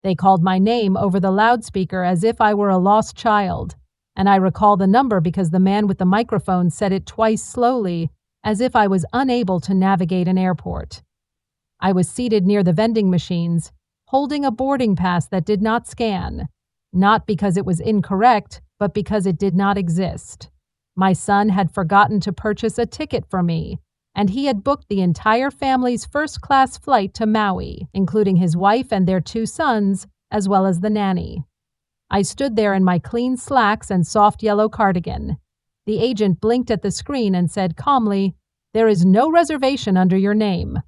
They called my name over the loudspeaker as if I were a lost child, and I recall the number because the man with the microphone said it twice slowly, as if I was unable to navigate an airport. I was seated near the vending machines, holding a boarding pass that did not scan, not because it was incorrect, but because it did not exist. My son had forgotten to purchase a ticket for me, and he had booked the entire family's first-class flight to Maui, including his wife and their 2 sons, as well as the nanny. I stood there in my clean slacks and soft yellow cardigan. The agent blinked at the screen and said calmly, "There is no reservation under your name."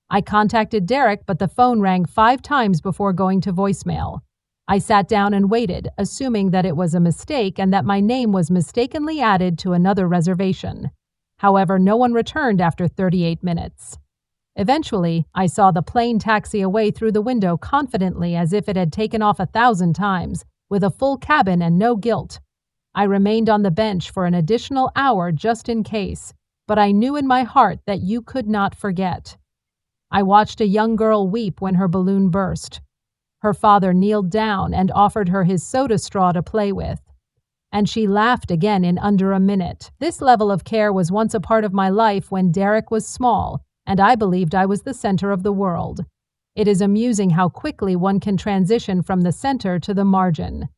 I contacted Derek, but the phone rang 5 times before going to voicemail. I sat down and waited, assuming that it was a mistake and that my name was mistakenly added to another reservation. However, no one returned after 38 minutes. Eventually, I saw the plane taxi away through the window confidently as if it had taken off 1,000 times, with a full cabin and no guilt. I remained on the bench for an additional hour just in case, but I knew in my heart that you could not forget. I watched a young girl weep when her balloon burst. Her father kneeled down and offered her his soda straw to play with. And she laughed again in under a minute. This level of care was once a part of my life when Derek was small, and I believed I was the center of the world. It is amusing how quickly one can transition from the center to the margin.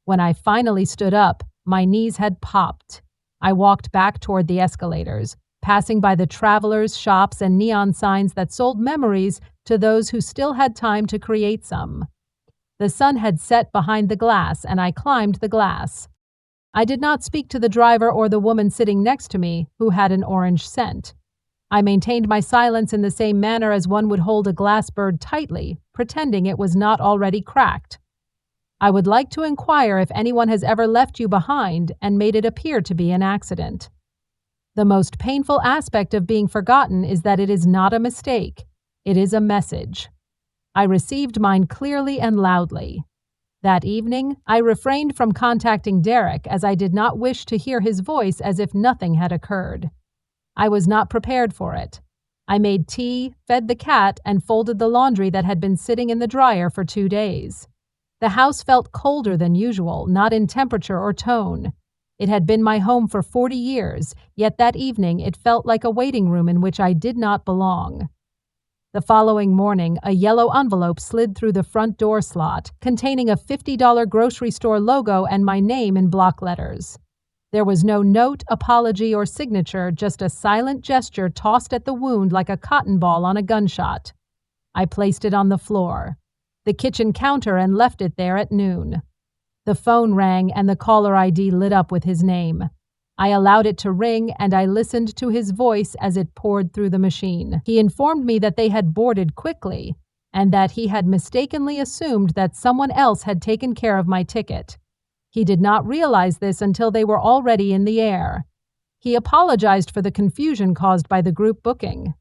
When I finally stood up, my knees had popped. I walked back toward the escalators, passing by the travelers, shops, and neon signs that sold memories to those who still had time to create some. The sun had set behind the glass, and I climbed the glass. I did not speak to the driver or the woman sitting next to me, who had an orange scent. I maintained my silence in the same manner as one would hold a glass bird tightly, pretending it was not already cracked. I would like to inquire if anyone has ever left you behind and made it appear to be an accident. The most painful aspect of being forgotten is that it is not a mistake. It is a message. I received mine clearly and loudly. That evening, I refrained from contacting Derek as I did not wish to hear his voice as if nothing had occurred. I was not prepared for it. I made tea, fed the cat, and folded the laundry that had been sitting in the dryer for 2 days. The house felt colder than usual, not in temperature or tone. It had been my home for 40 years, yet that evening it felt like a waiting room in which I did not belong. The following morning, a yellow envelope slid through the front door slot, containing a $50 grocery store logo and my name in block letters. There was no note, apology, or signature, just a silent gesture tossed at the wound like a cotton ball on a gunshot. I placed it on the floor, the kitchen counter, and left it there at noon. The phone rang and the caller ID lit up with his name. I allowed it to ring and I listened to his voice as it poured through the machine. He informed me that they had boarded quickly and that he had mistakenly assumed that someone else had taken care of my ticket. He did not realize this until they were already in the air. He apologized for the confusion caused by the group booking.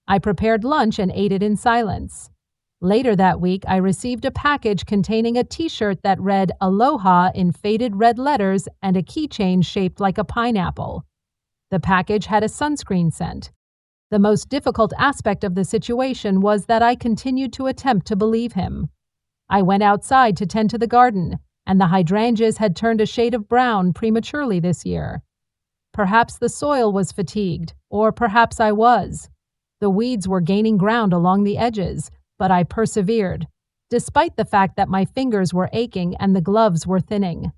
I prepared lunch and ate it in silence. Later that week, I received a package containing a t-shirt that read Aloha in faded red letters and a keychain shaped like a pineapple. The package had a sunscreen scent. The most difficult aspect of the situation was that I continued to attempt to believe him. I went outside to tend to the garden, and the hydrangeas had turned a shade of brown prematurely this year. Perhaps the soil was fatigued, or perhaps I was. The weeds were gaining ground along the edges, but I persevered, despite the fact that my fingers were aching and the gloves were thinning.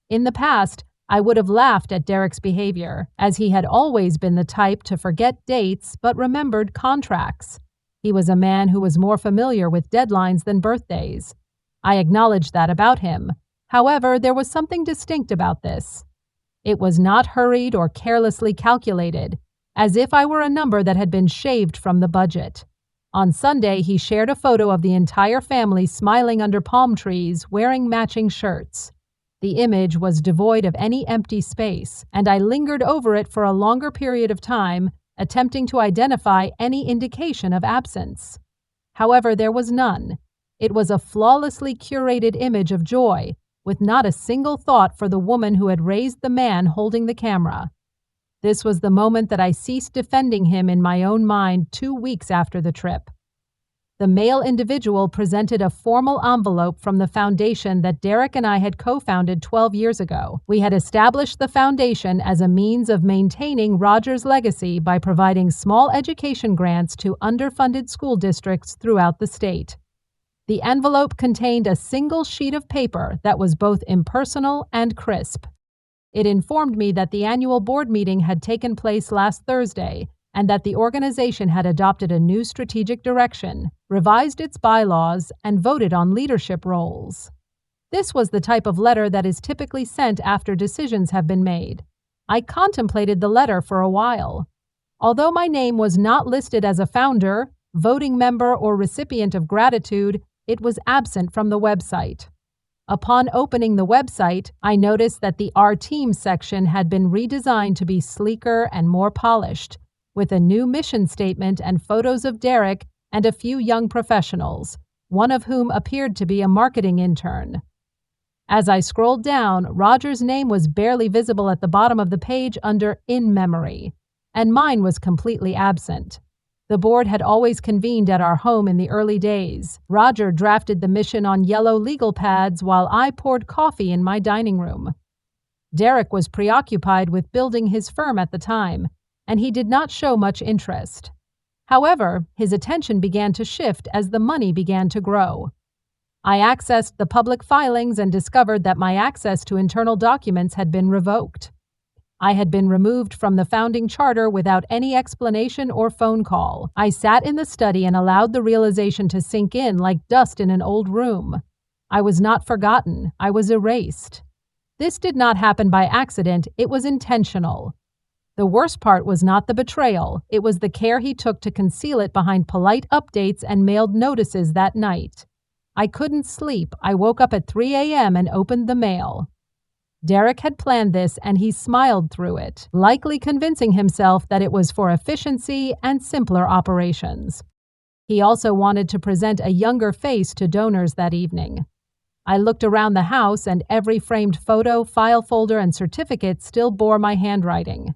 In the past, I would have laughed at Derek's behavior, as he had always been the type to forget dates but remembered contracts. He was a man who was more familiar with deadlines than birthdays. I acknowledged that about him. However, there was something distinct about this. It was not hurried or carelessly calculated, as if I were a number that had been shaved from the budget. On Sunday, he shared a photo of the entire family smiling under palm trees, wearing matching shirts. The image was devoid of any empty space, and I lingered over it for a longer period of time, attempting to identify any indication of absence. However, there was none. It was a flawlessly curated image of joy, with not a single thought for the woman who had raised the man holding the camera. This was the moment that I ceased defending him in my own mind 2 weeks after the trip. The male individual presented a formal envelope from the foundation that Derek and I had co-founded 12 years ago. We had established the foundation as a means of maintaining Roger's legacy by providing small education grants to underfunded school districts throughout the state. The envelope contained a single sheet of paper that was both impersonal and crisp. It informed me that the annual board meeting had taken place last Thursday and that the organization had adopted a new strategic direction, revised its bylaws, and voted on leadership roles. This was the type of letter that is typically sent after decisions have been made. I contemplated the letter for a while. Although my name was not listed as a founder, voting member, or recipient of gratitude, it was absent from the website. Upon opening the website, I noticed that the Our Team section had been redesigned to be sleeker and more polished, with a new mission statement and photos of Derek and a few young professionals, one of whom appeared to be a marketing intern. As I scrolled down, Roger's name was barely visible at the bottom of the page under In Memory, and mine was completely absent. The board had always convened at our home in the early days. Roger drafted the mission on yellow legal pads while I poured coffee in my dining room. Derek was preoccupied with building his firm at the time, and he did not show much interest. However, his attention began to shift as the money began to grow. I accessed the public filings and discovered that my access to internal documents had been revoked. I had been removed from the founding charter without any explanation or phone call. I sat in the study and allowed the realization to sink in like dust in an old room. I was not forgotten. I was erased. This did not happen by accident. It was intentional. The worst part was not the betrayal. It was the care he took to conceal it behind polite updates and mailed notices that night. I couldn't sleep. I woke up at 3 a.m. and opened the mail. Derek had planned this, and he smiled through it, likely convincing himself that it was for efficiency and simpler operations. He also wanted to present a younger face to donors that evening. I looked around the house, and every framed photo, file folder, and certificate still bore my handwriting.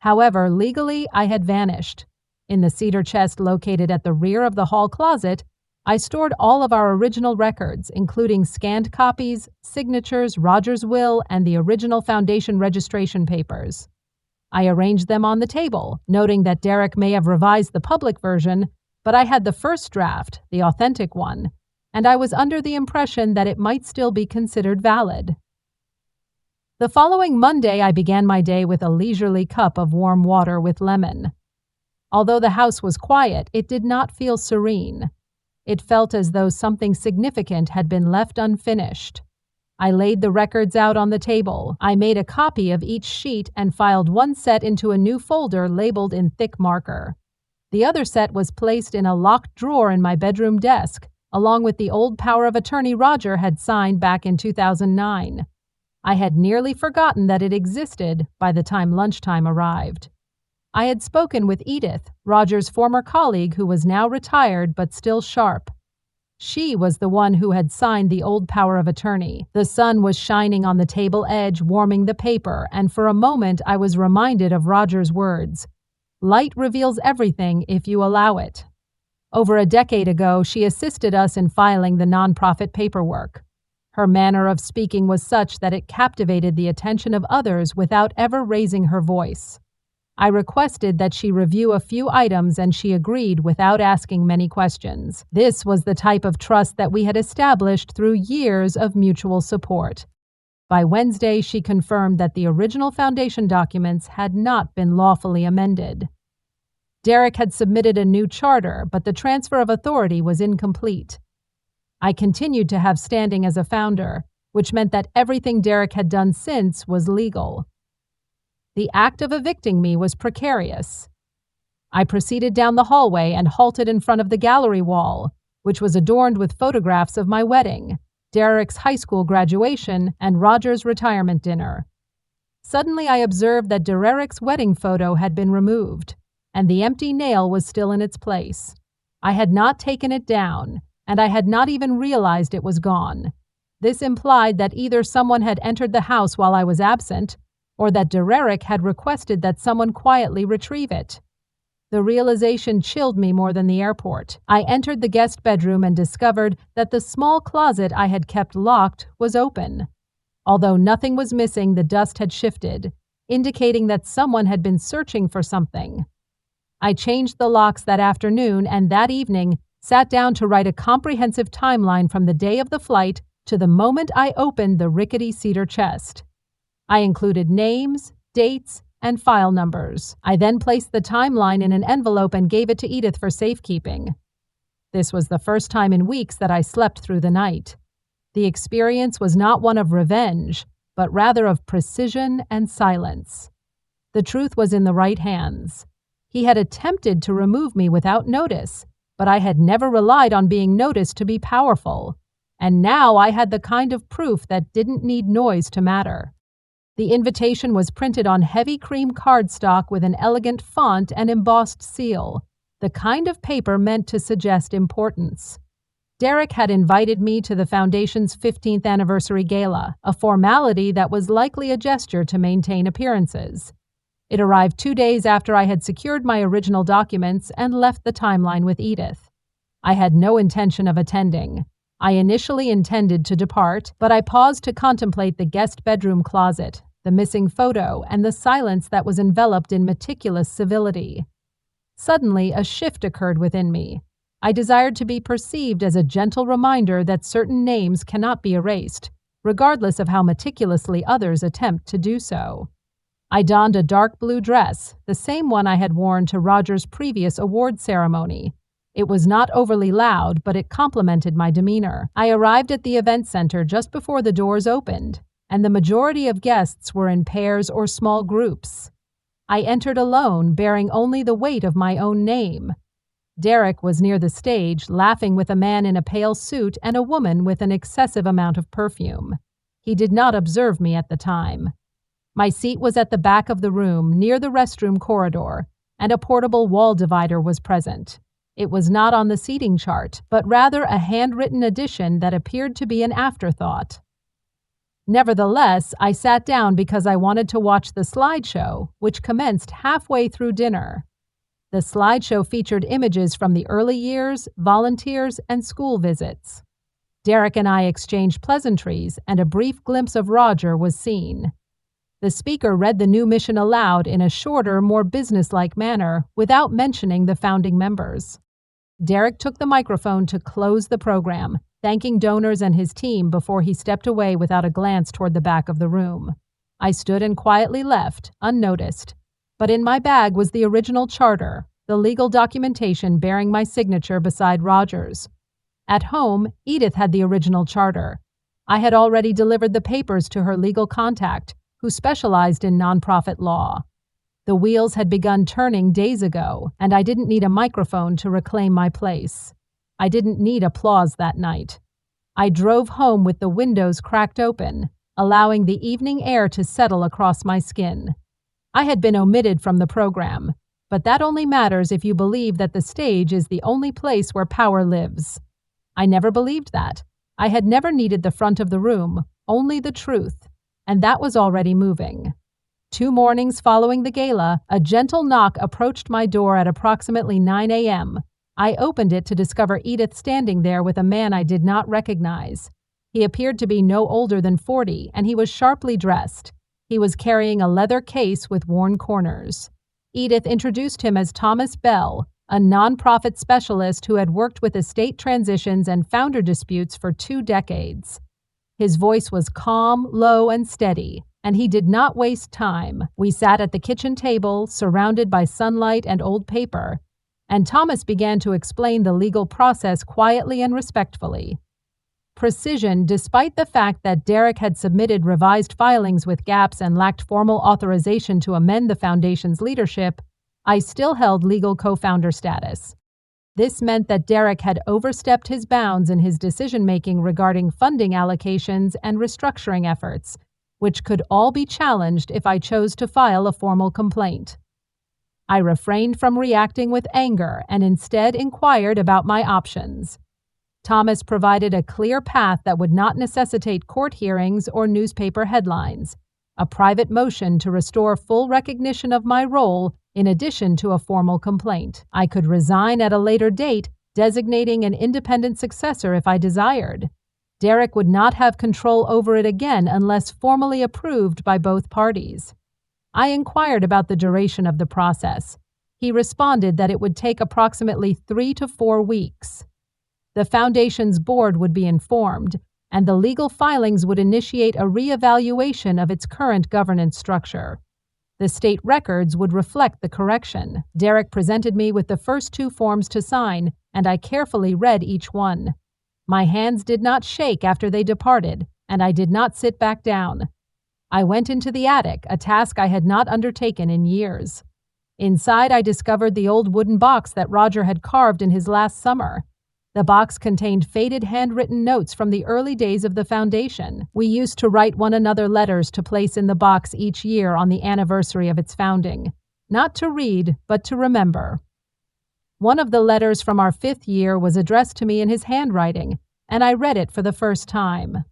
However, legally, I had vanished. In the cedar chest located at the rear of the hall closet, I stored all of our original records, including scanned copies, signatures, Roger's will, and the original foundation registration papers. I arranged them on the table, noting that Derek may have revised the public version, but I had the first draft, the authentic one, and I was under the impression that it might still be considered valid. The following Monday, I began my day with a leisurely cup of warm water with lemon. Although the house was quiet, it did not feel serene. It felt as though something significant had been left unfinished. I laid the records out on the table. I made a copy of each sheet and filed one set into a new folder labeled in thick marker. The other set was placed in a locked drawer in my bedroom desk, along with the old power of attorney Roger had signed back in 2009. I had nearly forgotten that it existed by the time lunchtime arrived. I had spoken with Edith, Roger's former colleague who was now retired but still sharp. She was the one who had signed the old power of attorney. The sun was shining on the table edge, warming the paper, and for a moment I was reminded of Roger's words, "Light reveals everything if you allow it." Over a decade ago, she assisted us in filing the nonprofit paperwork. Her manner of speaking was such that it captivated the attention of others without ever raising her voice. I requested that she review a few items and she agreed without asking many questions. This was the type of trust that we had established through years of mutual support. By Wednesday, she confirmed that the original foundation documents had not been lawfully amended. Derek had submitted a new charter, but the transfer of authority was incomplete. I continued to have standing as a founder, which meant that everything Derek had done since was legal. The act of evicting me was precarious. I proceeded down the hallway and halted in front of the gallery wall, which was adorned with photographs of my wedding, Derek's high school graduation, and Roger's retirement dinner. Suddenly I observed that Derek's wedding photo had been removed, and the empty nail was still in its place. I had not taken it down, and I had not even realized it was gone. This implied that either someone had entered the house while I was absent, or that Derek had requested that someone quietly retrieve it. The realization chilled me more than the airport. I entered the guest bedroom and discovered that the small closet I had kept locked was open. Although nothing was missing, the dust had shifted, indicating that someone had been searching for something. I changed the locks that afternoon and that evening sat down to write a comprehensive timeline from the day of the flight to the moment I opened the rickety cedar chest. I included names, dates, and file numbers. I then placed the timeline in an envelope and gave it to Edith for safekeeping. This was the first time in weeks that I slept through the night. The experience was not one of revenge, but rather of precision and silence. The truth was in the right hands. He had attempted to remove me without notice, but I had never relied on being noticed to be powerful. And now I had the kind of proof that didn't need noise to matter. The invitation was printed on heavy cream cardstock with an elegant font and embossed seal, the kind of paper meant to suggest importance. Derek had invited me to the Foundation's 15th anniversary gala, a formality that was likely a gesture to maintain appearances. It arrived 2 days after I had secured my original documents and left the timeline with Edith. I had no intention of attending. I initially intended to depart, but I paused to contemplate the guest bedroom closet, the missing photo, and the silence that was enveloped in meticulous civility. Suddenly, a shift occurred within me. I desired to be perceived as a gentle reminder that certain names cannot be erased, regardless of how meticulously others attempt to do so. I donned a dark blue dress, the same one I had worn to Roger's previous award ceremony. It was not overly loud, but it complemented my demeanor. I arrived at the event center just before the doors opened, and the majority of guests were in pairs or small groups. I entered alone, bearing only the weight of my own name. Derek was near the stage, laughing with a man in a pale suit and a woman with an excessive amount of perfume. He did not observe me at the time. My seat was at the back of the room, near the restroom corridor, and a portable wall divider was present. It was not on the seating chart, but rather a handwritten addition that appeared to be an afterthought. Nevertheless, I sat down because I wanted to watch the slideshow, which commenced halfway through dinner. The slideshow featured images from the early years, volunteers, and school visits. Derek and I exchanged pleasantries, and a brief glimpse of Roger was seen. The speaker read the new mission aloud in a shorter, more businesslike manner, without mentioning the founding members. Derek took the microphone to close the program, thanking donors and his team before he stepped away without a glance toward the back of the room. I stood and quietly left, unnoticed. But in my bag was the original charter, the legal documentation bearing my signature beside Roger's. At home, Edith had the original charter. I had already delivered the papers to her legal contact, who specialized in nonprofit law. The wheels had begun turning days ago, and I didn't need a microphone to reclaim my place. I didn't need applause that night. I drove home with the windows cracked open, allowing the evening air to settle across my skin. I had been omitted from the program, but that only matters if you believe that the stage is the only place where power lives. I never believed that. I had never needed the front of the room, only the truth, and that was already moving. 2 mornings following the gala, a gentle knock approached my door at approximately 9 a.m. I opened it to discover Edith standing there with a man I did not recognize. He appeared to be no older than 40, and he was sharply dressed. He was carrying a leather case with worn corners. Edith introduced him as Thomas Bell, a nonprofit specialist who had worked with estate transitions and founder disputes for 2 decades. His voice was calm, low, and steady, and he did not waste time. We sat at the kitchen table, surrounded by sunlight and old paper, and Thomas began to explain the legal process quietly and respectfully. Precision, despite the fact that Derek had submitted revised filings with gaps and lacked formal authorization to amend the foundation's leadership, I still held legal co-founder status. This meant that Derek had overstepped his bounds in his decision-making regarding funding allocations and restructuring efforts, which could all be challenged if I chose to file a formal complaint. I refrained from reacting with anger and instead inquired about my options. Thomas provided a clear path that would not necessitate court hearings or newspaper headlines, a private motion to restore full recognition of my role in addition to a formal complaint. I could resign at a later date, designating an independent successor if I desired. Derek would not have control over it again unless formally approved by both parties. I inquired about the duration of the process. He responded that it would take approximately 3 to 4 weeks. The Foundation's board would be informed, and the legal filings would initiate a reevaluation of its current governance structure. The state records would reflect the correction. Derek presented me with the first 2 forms to sign, and I carefully read each one. My hands did not shake after they departed, and I did not sit back down. I went into the attic, a task I had not undertaken in years. Inside, I discovered the old wooden box that Roger had carved in his last summer. The box contained faded handwritten notes from the early days of the Foundation. We used to write one another letters to place in the box each year on the anniversary of its founding. Not to read, but to remember. One of the letters from our 5th year was addressed to me in his handwriting, and I read it for the first time.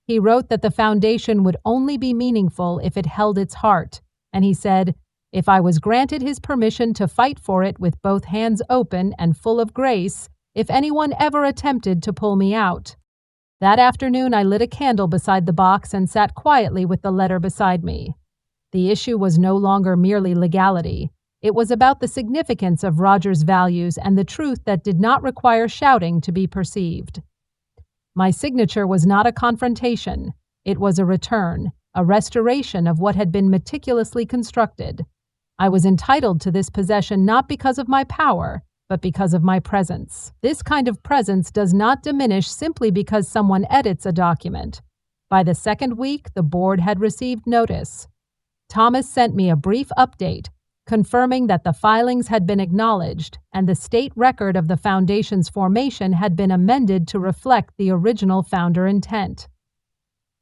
He wrote that the Foundation would only be meaningful if it held its heart, and he said, if I was granted his permission to fight for it with both hands open and full of grace, if anyone ever attempted to pull me out. That afternoon I lit a candle beside the box and sat quietly with the letter beside me. The issue was no longer merely legality. It was about the significance of Roger's values and the truth that did not require shouting to be perceived. My signature was not a confrontation. It was a return, a restoration of what had been meticulously constructed. I was entitled to this possession not because of my power, but because of my presence. This kind of presence does not diminish simply because someone edits a document. By the 2nd week, the board had received notice. Thomas sent me a brief update, confirming that the filings had been acknowledged and the state record of the Foundation's formation had been amended to reflect the original founder intent.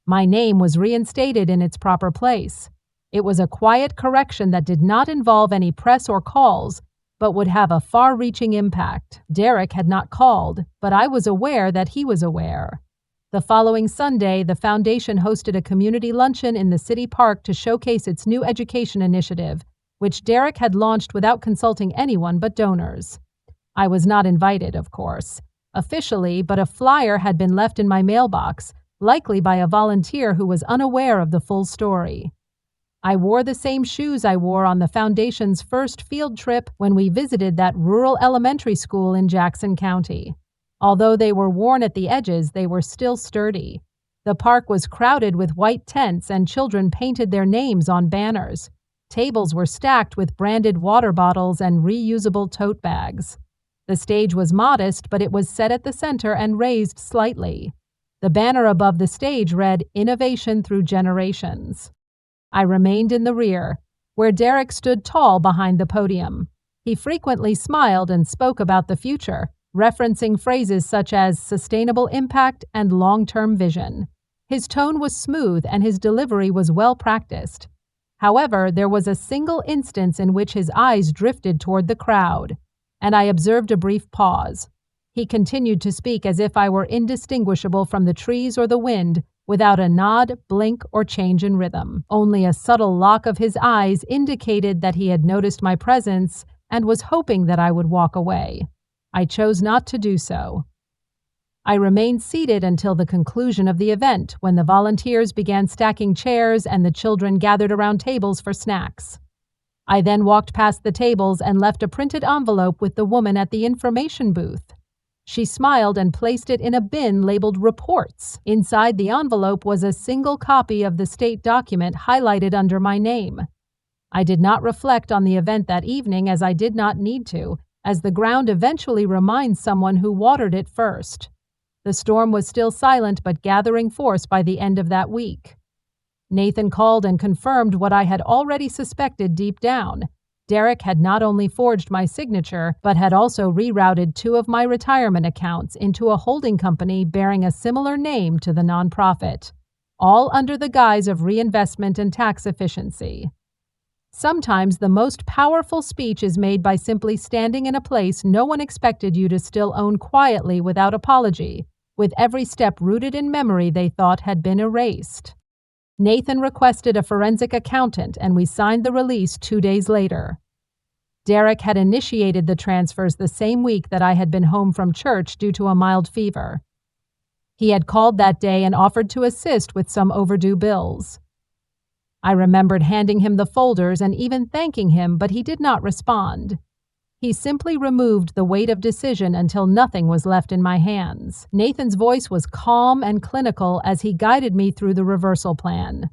My name was reinstated in its proper place. It was a quiet correction that did not involve any press or calls, but would have a far-reaching impact. Derek had not called, but I was aware that he was aware. The following Sunday, the Foundation hosted a community luncheon in the city park to showcase its new education initiative, which Derek had launched without consulting anyone but donors. I was not invited, of course, officially, but a flyer had been left in my mailbox, likely by a volunteer who was unaware of the full story. I wore the same shoes I wore on the Foundation's first field trip when we visited that rural elementary school in Jackson County. Although they were worn at the edges, they were still sturdy. The park was crowded with white tents and children painted their names on banners. Tables were stacked with branded water bottles and reusable tote bags. The stage was modest, but it was set at the center and raised slightly. The banner above the stage read, "Innovation Through Generations." I remained in the rear, where Derek stood tall behind the podium. He frequently smiled and spoke about the future, referencing phrases such as sustainable impact and long-term vision. His tone was smooth and his delivery was well practiced. However, there was a single instance in which his eyes drifted toward the crowd, and I observed a brief pause. He continued to speak as if I were indistinguishable from the trees or the wind, without a nod, blink, or change in rhythm. Only a subtle lock of his eyes indicated that he had noticed my presence and was hoping that I would walk away. I chose not to do so. I remained seated until the conclusion of the event, when the volunteers began stacking chairs and the children gathered around tables for snacks. I then walked past the tables and left a printed envelope with the woman at the information booth. She smiled and placed it in a bin labeled Reports. Inside the envelope was a single copy of the state document highlighted under my name. I did not reflect on the event that evening, as I did not need to, as the ground eventually reminds someone who watered it first. The storm was still silent but gathering force by the end of that week. Nathan called and confirmed what I had already suspected deep down. Derek had not only forged my signature, but had also rerouted 2 of my retirement accounts into a holding company bearing a similar name to the nonprofit, all under the guise of reinvestment and tax efficiency. Sometimes the most powerful speech is made by simply standing in a place no one expected you to still own quietly without apology, with every step rooted in memory they thought had been erased. Nathan requested a forensic accountant, and we signed the release 2 days later. Derek had initiated the transfers the same week that I had been home from church due to a mild fever. He had called that day and offered to assist with some overdue bills. I remembered handing him the folders and even thanking him, but he did not respond. He simply removed the weight of decision until nothing was left in my hands. Nathan's voice was calm and clinical as he guided me through the reversal plan.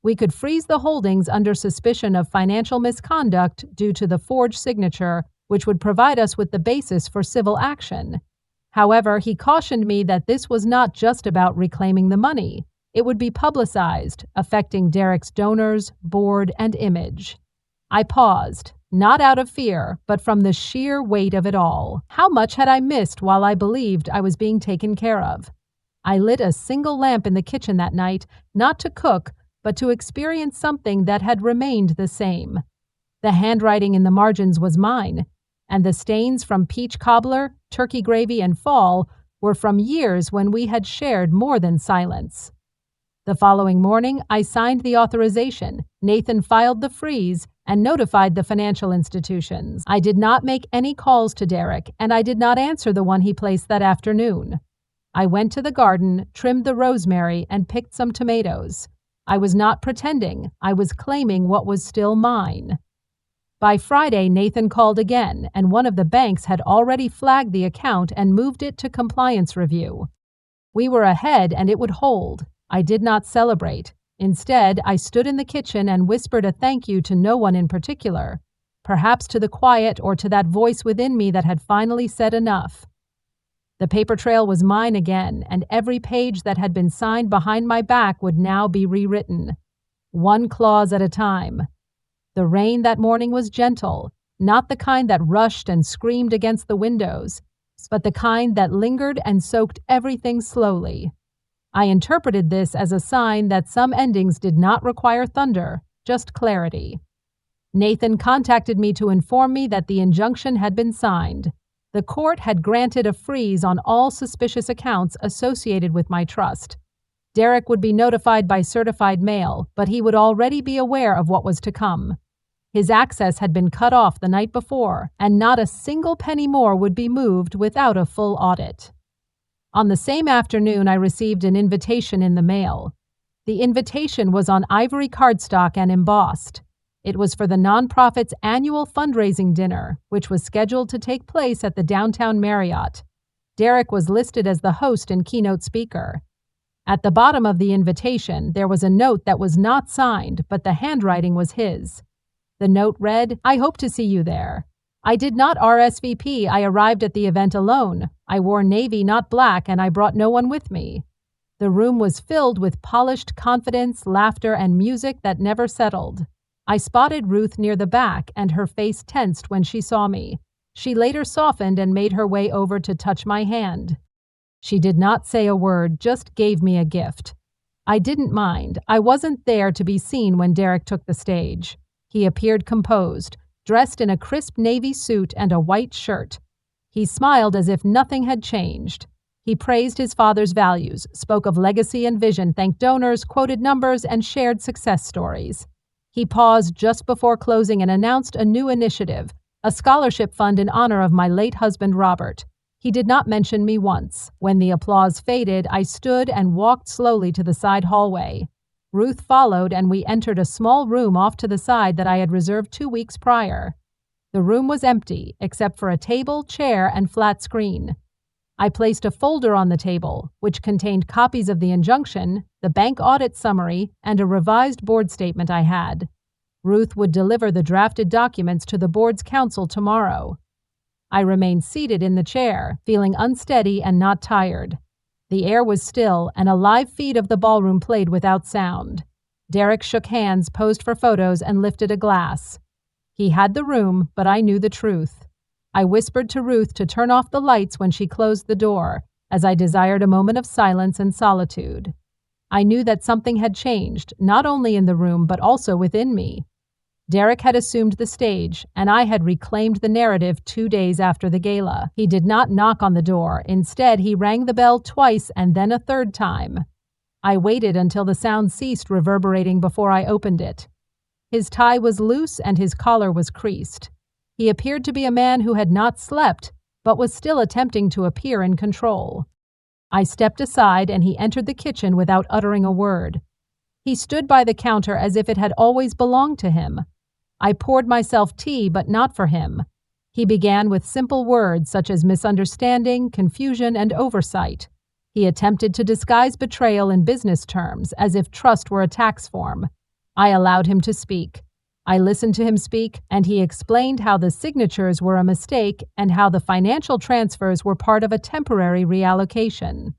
We could freeze the holdings under suspicion of financial misconduct due to the forged signature, which would provide us with the basis for civil action. However, he cautioned me that this was not just about reclaiming the money. It would be publicized, affecting Derek's donors, board, and image. I paused, not out of fear, but from the sheer weight of it all. How much had I missed while I believed I was being taken care of? I lit a single lamp in the kitchen that night, not to cook, but to experience something that had remained the same. The handwriting in the margins was mine, and the stains from peach cobbler, turkey gravy, and fall were from years when we had shared more than silence. The following morning, I signed the authorization. Nathan filed the freeze and notified the financial institutions. I did not make any calls to Derek, and I did not answer the one he placed that afternoon. I went to the garden, trimmed the rosemary, and picked some tomatoes. I was not pretending. I was claiming what was still mine. By Friday, Nathan called again, and one of the banks had already flagged the account and moved it to compliance review. We were ahead, and it would hold. I did not celebrate. Instead, I stood in the kitchen and whispered a thank you to no one in particular, perhaps to the quiet or to that voice within me that had finally said enough. The paper trail was mine again, and every page that had been signed behind my back would now be rewritten, one clause at a time. The rain that morning was gentle, not the kind that rushed and screamed against the windows, but the kind that lingered and soaked everything slowly. I interpreted this as a sign that some endings did not require thunder, just clarity. Nathan contacted me to inform me that the injunction had been signed. The court had granted a freeze on all suspicious accounts associated with my trust. Derek would be notified by certified mail, but he would already be aware of what was to come. His access had been cut off the night before, and not a single penny more would be moved without a full audit. On the same afternoon, I received an invitation in the mail. The invitation was on ivory cardstock and embossed. It was for the nonprofit's annual fundraising dinner, which was scheduled to take place at the downtown Marriott. Derek was listed as the host and keynote speaker. At the bottom of the invitation, there was a note that was not signed, but the handwriting was his. The note read, "I hope to see you there." I did not RSVP. I arrived at the event alone. I wore navy, not black, and I brought no one with me. The room was filled with polished confidence, laughter, and music that never settled. I spotted Ruth near the back, and her face tensed when she saw me. She later softened and made her way over to touch my hand. She did not say a word, just gave me a gift. I didn't mind. I wasn't there to be seen when Derek took the stage. He appeared composed, dressed in a crisp navy suit and a white shirt. He smiled as if nothing had changed. He praised his father's values, spoke of legacy and vision, thanked donors, quoted numbers, and shared success stories. He paused just before closing and announced a new initiative, a scholarship fund in honor of my late husband, Robert. He did not mention me once. When the applause faded, I stood and walked slowly to the side hallway. Ruth followed, and we entered a small room off to the side that I had reserved 2 weeks prior. The room was empty, except for a table, chair, and flat screen. I placed a folder on the table, which contained copies of the injunction, the bank audit summary, and a revised board statement I had. Ruth would deliver the drafted documents to the board's counsel tomorrow. I remained seated in the chair, feeling unsteady and not tired. The air was still, and a live feed of the ballroom played without sound. Derek shook hands, posed for photos, and lifted a glass. He had the room, but I knew the truth. I whispered to Ruth to turn off the lights when she closed the door, as I desired a moment of silence and solitude. I knew that something had changed, not only in the room but also within me. Derek had assumed the stage, and I had reclaimed the narrative 2 days after the gala. He did not knock on the door. Instead, he rang the bell twice and then a third time. I waited until the sound ceased reverberating before I opened it. His tie was loose and his collar was creased. He appeared to be a man who had not slept, but was still attempting to appear in control. I stepped aside and he entered the kitchen without uttering a word. He stood by the counter as if it had always belonged to him. I poured myself tea, but not for him. He began with simple words such as misunderstanding, confusion, and oversight. He attempted to disguise betrayal in business terms, as if trust were a tax form. I allowed him to speak. I listened to him speak, and he explained how the signatures were a mistake and how the financial transfers were part of a temporary reallocation.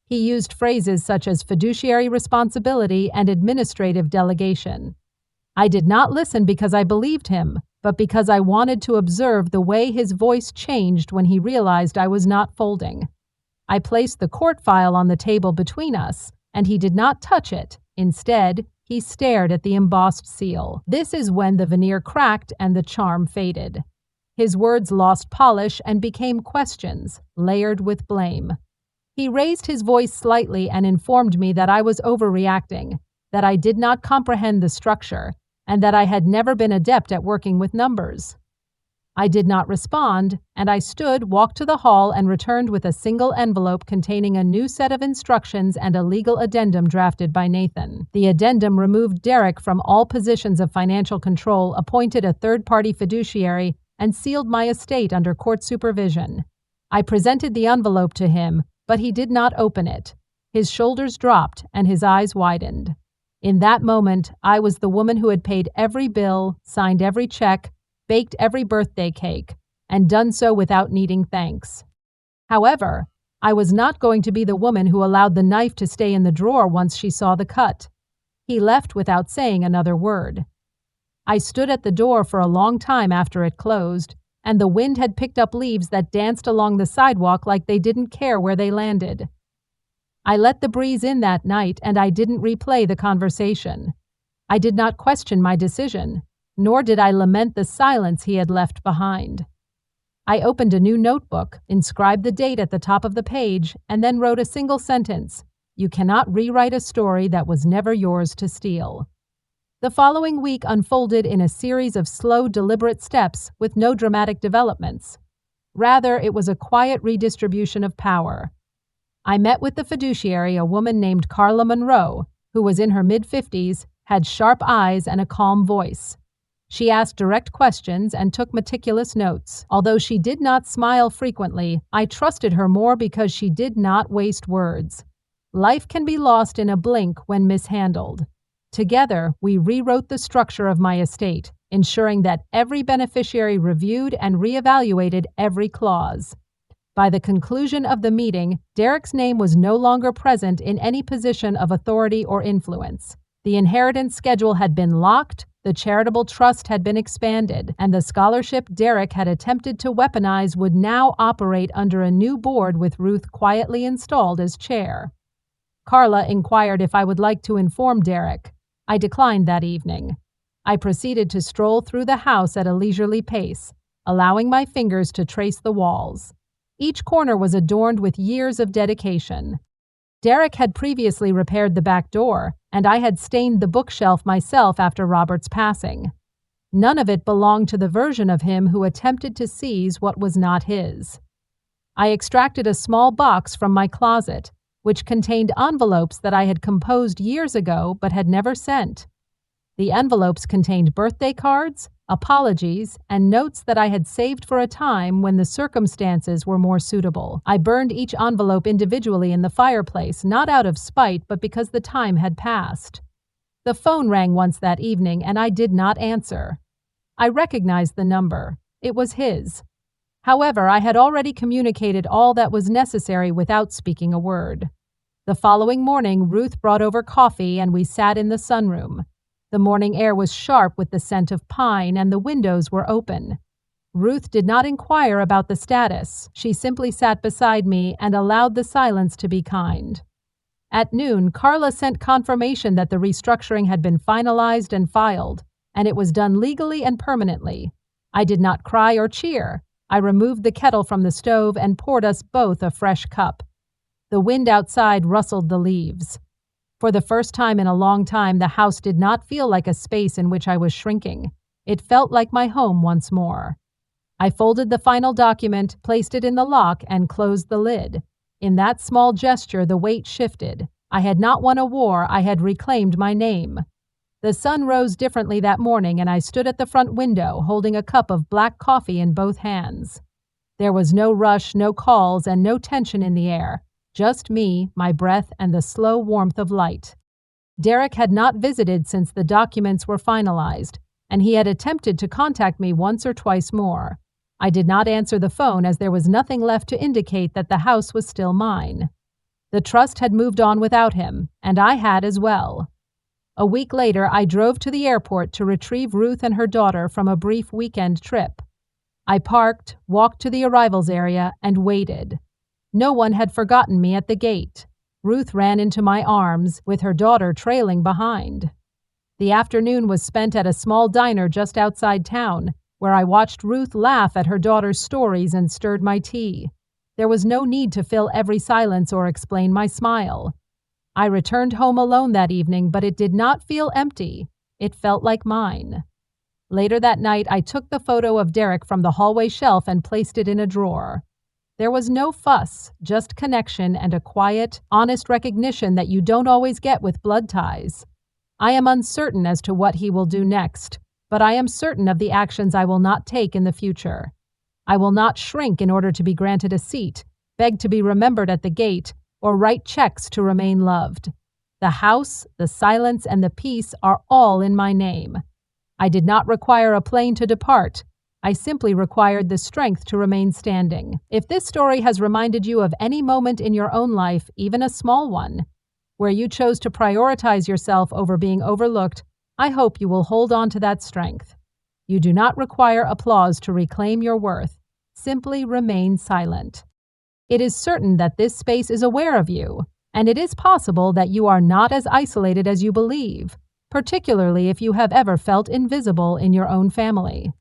He used phrases such as fiduciary responsibility and administrative delegation. I did not listen because I believed him, but because I wanted to observe the way his voice changed when he realized I was not folding. I placed the court file on the table between us, and he did not touch it. Instead, he stared at the embossed seal. This is when the veneer cracked and the charm faded. His words lost polish and became questions, layered with blame. He raised his voice slightly and informed me that I was overreacting, that I did not comprehend the structure, and that I had never been adept at working with numbers. I did not respond, and I stood, walked to the hall, and returned with a single envelope containing a new set of instructions and a legal addendum drafted by Nathan. The addendum removed Derek from all positions of financial control, appointed a third-party fiduciary, and sealed my estate under court supervision. I presented the envelope to him, but he did not open it. His shoulders dropped, and his eyes widened. In that moment, I was the woman who had paid every bill, signed every check, baked every birthday cake, and done so without needing thanks. However, I was not going to be the woman who allowed the knife to stay in the drawer once she saw the cut. He left without saying another word. I stood at the door for a long time after it closed, and the wind had picked up leaves that danced along the sidewalk like they didn't care where they landed. I let the breeze in that night, and I didn't replay the conversation. I did not question my decision, nor did I lament the silence he had left behind. I opened a new notebook, inscribed the date at the top of the page, and then wrote a single sentence: "You cannot rewrite a story that was never yours to steal." The following week unfolded in a series of slow, deliberate steps with no dramatic developments. Rather, it was a quiet redistribution of power. I met with the fiduciary, a woman named Carla Monroe, who was in her mid-50s, had sharp eyes and a calm voice. She asked direct questions and took meticulous notes. Although she did not smile frequently, I trusted her more because she did not waste words. Life can be lost in a blink when mishandled. Together, we rewrote the structure of my estate, ensuring that every beneficiary reviewed and reevaluated every clause. By the conclusion of the meeting, Derek's name was no longer present in any position of authority or influence. The inheritance schedule had been locked, the charitable trust had been expanded, and the scholarship Derek had attempted to weaponize would now operate under a new board with Ruth quietly installed as chair. Carla inquired if I would like to inform Derek. I declined that evening. I proceeded to stroll through the house at a leisurely pace, allowing my fingers to trace the walls. Each corner was adorned with years of dedication. Derek had previously repaired the back door, and I had stained the bookshelf myself after Robert's passing. None of it belonged to the version of him who attempted to seize what was not his. I extracted a small box from my closet, which contained envelopes that I had composed years ago but had never sent. The envelopes contained birthday cards, apologies, and notes that I had saved for a time when the circumstances were more suitable. I burned each envelope individually in the fireplace, not out of spite, but because the time had passed. The phone rang once that evening, and I did not answer. I recognized the number. It was his. However, I had already communicated all that was necessary without speaking a word. The following morning, Ruth brought over coffee, and we sat in the sunroom. The morning air was sharp with the scent of pine, and the windows were open. Ruth did not inquire about the status. She simply sat beside me and allowed the silence to be kind. At noon, Carla sent confirmation that the restructuring had been finalized and filed, and it was done legally and permanently. I did not cry or cheer. I removed the kettle from the stove and poured us both a fresh cup. The wind outside rustled the leaves. For the first time in a long time, the house did not feel like a space in which I was shrinking. It felt like my home once more. I folded the final document, placed it in the lock, and closed the lid. In that small gesture, the weight shifted. I had not won a war, I had reclaimed my name. The sun rose differently that morning, and I stood at the front window, holding a cup of black coffee in both hands. There was no rush, no calls, and no tension in the air. Just me, my breath, and the slow warmth of light. Derek had not visited since the documents were finalized, and he had attempted to contact me once or twice more. I did not answer the phone as there was nothing left to indicate that the house was still mine. The trust had moved on without him, and I had as well. A week later, I drove to the airport to retrieve Ruth and her daughter from a brief weekend trip. I parked, walked to the arrivals area, and waited. No one had forgotten me at the gate. Ruth ran into my arms, with her daughter trailing behind. The afternoon was spent at a small diner just outside town, where I watched Ruth laugh at her daughter's stories and stirred my tea. There was no need to fill every silence or explain my smile. I returned home alone that evening, but it did not feel empty. It felt like mine. Later that night, I took the photo of Derek from the hallway shelf and placed it in a drawer. There was no fuss, just connection and a quiet, honest recognition that you don't always get with blood ties. I am uncertain as to what he will do next, but I am certain of the actions I will not take in the future. I will not shrink in order to be granted a seat, beg to be remembered at the gate, or write checks to remain loved. The house, the silence, and the peace are all in my name. I did not require a plane to depart. I simply required the strength to remain standing. If this story has reminded you of any moment in your own life, even a small one, where you chose to prioritize yourself over being overlooked, I hope you will hold on to that strength. You do not require applause to reclaim your worth. Simply remain silent. It is certain that this space is aware of you, and it is possible that you are not as isolated as you believe, particularly if you have ever felt invisible in your own family.